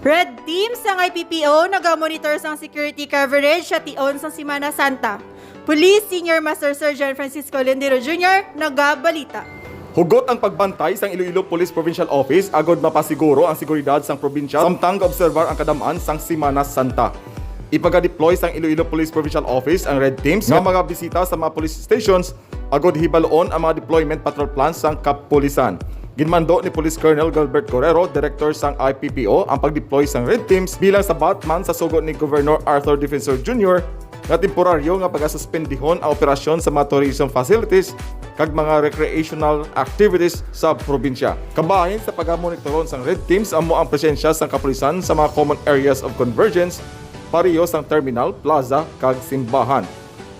Red Team sang IPPO nagamonitor sang security coverage sa tion sang Semana Santa. Police Senior Master Sergeant Francisco Lindero Jr. nagabalita. Hugot ang pagbantay sang Iloilo Police Provincial Office agod mapasiguro ang seguridad sang probinsya samtang obserbar ang kadamaan sang Semana Santa. Ipaga-deploy sang Iloilo Police Provincial Office ang Red Teams nga mga bisita sa mga police stations agod hibaloon ang mga deployment patrol plans sang kapulisan. Ginmando ni Police Colonel Gilbert Correro, Director sang IPPO, ang pag-deploy sang Red Teams bilang sabat man sa sugo ni Governor Arthur Defensor Jr. nga temporaryo nga pagasuspendihon ang operasyon sa mga tourism facilities kag mga recreational activities sa probinsya. Kabahin sa pag-monitoron sang Red Teams amo ang presensya sang kapulisan sa mga common areas of convergence, pareho sang terminal, plaza kag simbahan.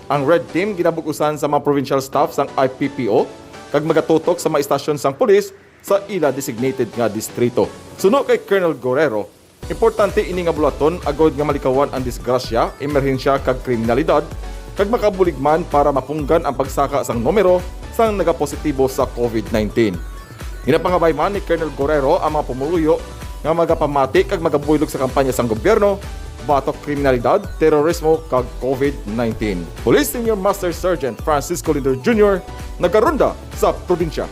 Ang Red Team ginabukusan sa mga provincial staff sang IPPO kag magatutok sa mga istasyon sang pulis sa ila designated nga distrito. Suno kay Colonel Guerrero, importante ini nga bulaton agod nga malikawan ang disgrasya, emerhensya kag kriminalidad kag makabuligman para mapunggan ang pagsaka sang numero sang nagapositibo sa COVID-19. Ginapangabay man ni Colonel Guerrero ang mga pumuluyo nga magapamati kag magabuylog sa kampanya sang gobyerno batok kriminalidad, terorismo kag COVID-19. Police Senior Master Sergeant Francisco Lindero Jr. nagaronda sa probinsya.